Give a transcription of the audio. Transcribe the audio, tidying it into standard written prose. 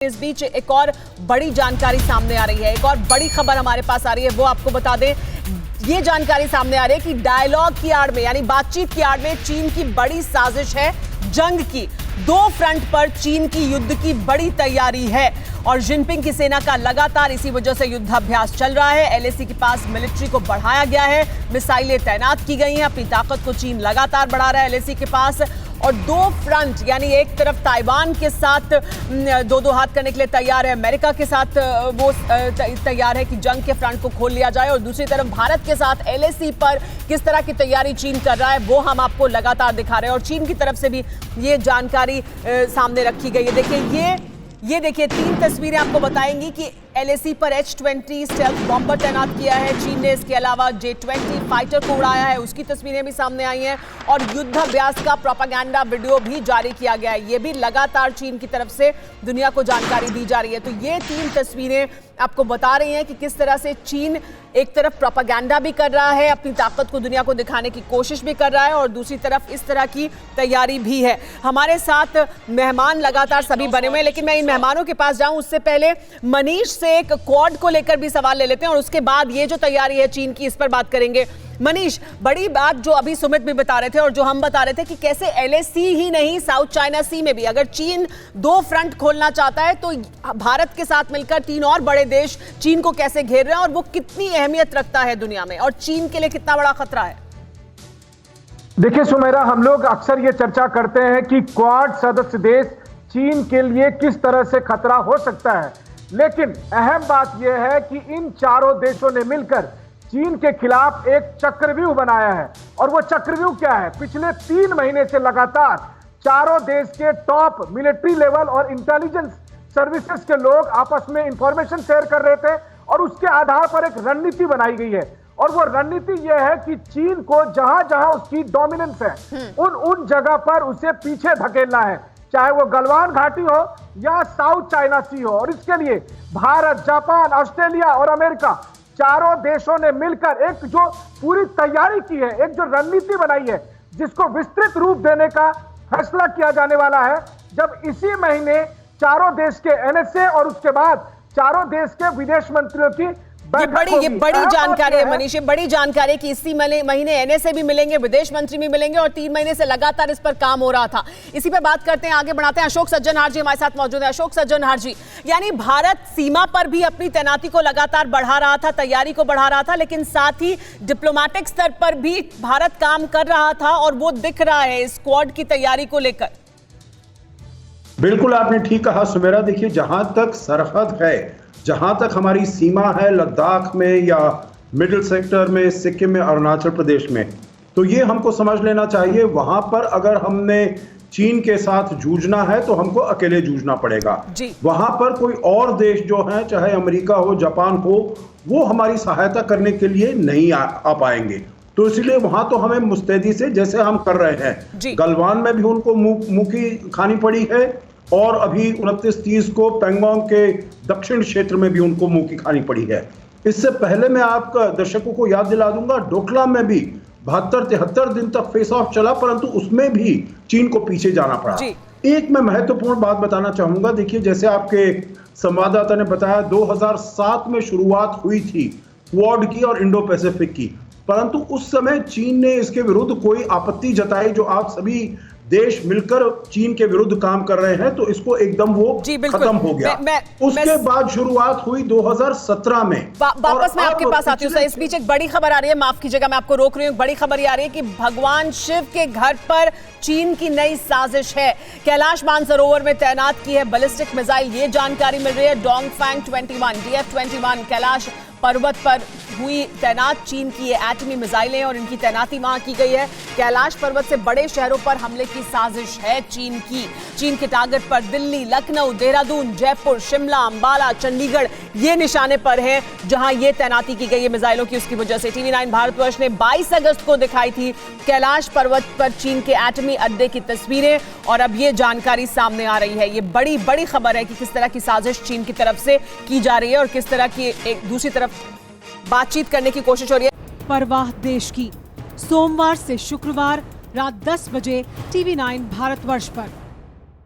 इस बीच एक और बड़ी जानकारी सामने आ रही है, एक और बड़ी खबर हमारे पास आ रही है, वो आपको बता दें। ये जानकारी सामने आ रही है कि डायलॉग की आड़ में यानी बातचीत की आड़ में चीन की बड़ी साजिश है जंग की। दो फ्रंट पर चीन की युद्ध की बड़ी तैयारी है और जिनपिंग की सेना का लगातार इसी वजह से युद्धाभ्यास चल रहा है। एलएसी के पास मिलिट्री को बढ़ाया गया है, मिसाइलें तैनात की गई हैं, अपनी ताकत को चीन लगातार बढ़ा रहा है एलएसी के पास। और दो फ्रंट यानी एक तरफ ताइवान के साथ दो हाथ करने के लिए तैयार है, अमेरिका के साथ वो तैयार है कि जंग के फ्रंट को खोल लिया जाए, और दूसरी तरफ भारत के साथ एलएसी पर किस तरह की तैयारी चीन कर रहा है वो हम आपको लगातार दिखा रहे हैं। और चीन की तरफ से भी ये जानकारी सामने रखी गई है। देखिए ये देखिए 3 तस्वीरें आपको बताएंगी कि एलएसी पर H-20 स्टेल्थ बॉम्बर तैनात किया है चीन ने। इसके अलावा J-20 फाइटर को उड़ाया है, उसकी तस्वीरें भी सामने आई हैं और युद्धाभ्यास का प्रोपेगेंडा वीडियो भी जारी किया गया है। ये भी लगातार चीन की तरफ से दुनिया को जानकारी दी जा रही है। तो ये 3 तस्वीरें आपको बता रही हैं कि किस तरह से चीन एक तरफ प्रोपेगेंडा भी कर रहा है, अपनी ताकत को दुनिया को दिखाने की कोशिश भी कर रहा है, और दूसरी तरफ इस तरह की तैयारी भी है। हमारे साथ मेहमान लगातार सभी बने हुए हैं, लेकिन मैं इन मेहमानों के पास जाऊं उससे पहले मनीष से एक क्वाड को लेकर भी सवाल ले लेते हैं, और उसके बाद ये जो तैयारी है चीन की इस पर बात करेंगे। मनीष, बड़ी बात जो अभी सुमित भी बता रहे थे और जो हम बता रहे थे कि कैसे एलएसी ही नहीं साउथ चाइना सी में भी अगर चीन 2 फ्रंट खोलना चाहता है तो भारत के साथ मिलकर 3 और बड़े देश चीन को कैसे घेर रहे हैं और वो कितनी अहमियत रखता है दुनिया में और चीन के लिए कितना बड़ा खतरा है। देखिए सुमेरा, हम लोग अक्सर ये चर्चा करते हैं कि क्वाड सदस्य देश चीन के लिए किस तरह से खतरा हो सकता है, लेकिन अहम बात यह है कि इन चारों देशों ने मिलकर चीन के खिलाफ एक चक्रव्यूह बनाया है। और वो चक्रव्यूह क्या है? पिछले 3 महीने से लगातार चारों देश के टॉप मिलिट्री लेवल और इंटेलिजेंस सर्विसेज के लोग आपस में इंफॉर्मेशन शेयर कर रहे थे और उसके आधार पर एक रणनीति बनाई गई है। और वो रणनीति यह है कि चीन को जहां जहां उसकी डोमिनेंस है उन जगह पर उसे पीछे धकेलना है, चाहे वो गलवान घाटी हो या साउथ चाइना सी हो। और इसके लिए भारत, जापान, ऑस्ट्रेलिया और अमेरिका चारों देशों ने मिलकर एक जो पूरी तैयारी की है, एक जो रणनीति बनाई है, जिसको विस्तृत रूप देने का फैसला किया जाने वाला है जब इसी महीने चारों देश के एनएसए और उसके बाद चारों देश के विदेश मंत्रियों की ये बड़ी जानकारी है मनीष, ये बड़ी जानकारी कि इसी महीने एनएसए भी मिलेंगे, विदेश मंत्री भी मिलेंगे और 3 महीने से लगातार इस पर काम हो रहा था। इसी पे बात करते हैं, आगे बढ़ाते हैं। अशोक सज्जनहार जी हमारे साथ मौजूद है। अशोक सज्जनहार जी, यानी भारत सीमा पर भी अपनी तैनाती को लगातार बढ़ा रहा था, तैयारी को बढ़ा रहा था, लेकिन साथ ही डिप्लोमेटिक स्तर पर भी भारत काम कर रहा था और वो दिख रहा है स्क्वाड की तैयारी को लेकर। बिल्कुल आपने ठीक कहा सुमेरा। देखिए, जहां तक सरहद है, जहां तक हमारी सीमा है लद्दाख में या मिडिल सेक्टर में, सिक्किम में, अरुणाचल प्रदेश में, तो ये हमको समझ लेना चाहिए वहां पर अगर हमने चीन के साथ जूझना है तो हमको अकेले जूझना पड़ेगा। वहां पर कोई और देश जो है, चाहे अमेरिका हो, जापान हो, वो हमारी सहायता करने के लिए नहीं आ पाएंगे। तो इसलिए वहां तो हमें मुस्तैदी से, जैसे हम कर रहे हैं, गलवान में भी उनको मुंह की खानी पड़ी है और अभी 29-30 को पैंगोंग के दक्षिण क्षेत्र में भी उनको मुंह की खानी पड़ी है। इससे पहले मैं आपका दर्शकों को याद दिला दूंगा, डोकलाम में भी 72-73 दिन तक फेस ऑफ चला, परंतु उसमें भी चीन को पीछे जाना पड़ा। एक मैं महत्वपूर्ण बात बताना चाहूंगा। देखिए, जैसे आपके संवाददाता ने बताया, 2007 में शुरुआत हुई थी क्वाड की और इंडो पैसिफिक की, परंतु उस समय चीन ने इसके विरुद्ध कोई आपत्ति जताई। जो आप सभी देश मिलकर चीन के विरुद्ध काम कर रहे हैं, तो इसको एकदम वो खत्म हो गया। उसके बाद शुरुआत हुई 2017 में। वापस मैं आपके पास आती हूँ। इस बीच एक बड़ी खबर आ रही है, माफ कीजिएगा मैं आपको रोक रही हूँ। बड़ी खबर ये आ रही है कि भगवान शिव के घर पर चीन की नई साजिश है। कैलाश मानसरोवर में तैनात की है बैलिस्टिक मिसाइल, ये जानकारी मिल रही है। डोंगफैंग 21 DF-21 कैलाश पर्वत पर हुई तैनात चीन की ये एटमी मिसाइलें और इनकी तैनाती वहां की गई है। कैलाश पर्वत से बड़े शहरों पर हमले की साजिश है चीन की। चीन के टारगेट पर दिल्ली, लखनऊ, देहरादून, जयपुर, शिमला, अंबाला, चंडीगढ़ ये निशाने पर है जहां ये तैनाती की गई है मिसाइलों की। उसकी वजह से TV9 भारतवर्ष ने 22 अगस्त को दिखाई थी कैलाश पर्वत पर चीन के एटमी अड्डे की तस्वीरें, और अब ये जानकारी सामने आ रही है। ये बड़ी खबर है कि किस तरह की साजिश चीन की तरफ से की जा रही है और किस तरह की एक दूसरी तरफ बातचीत करने की कोशिश हो रही है। परवाह देश की, सोमवार से शुक्रवार रात 10 बजे TV9 भारतवर्ष पर।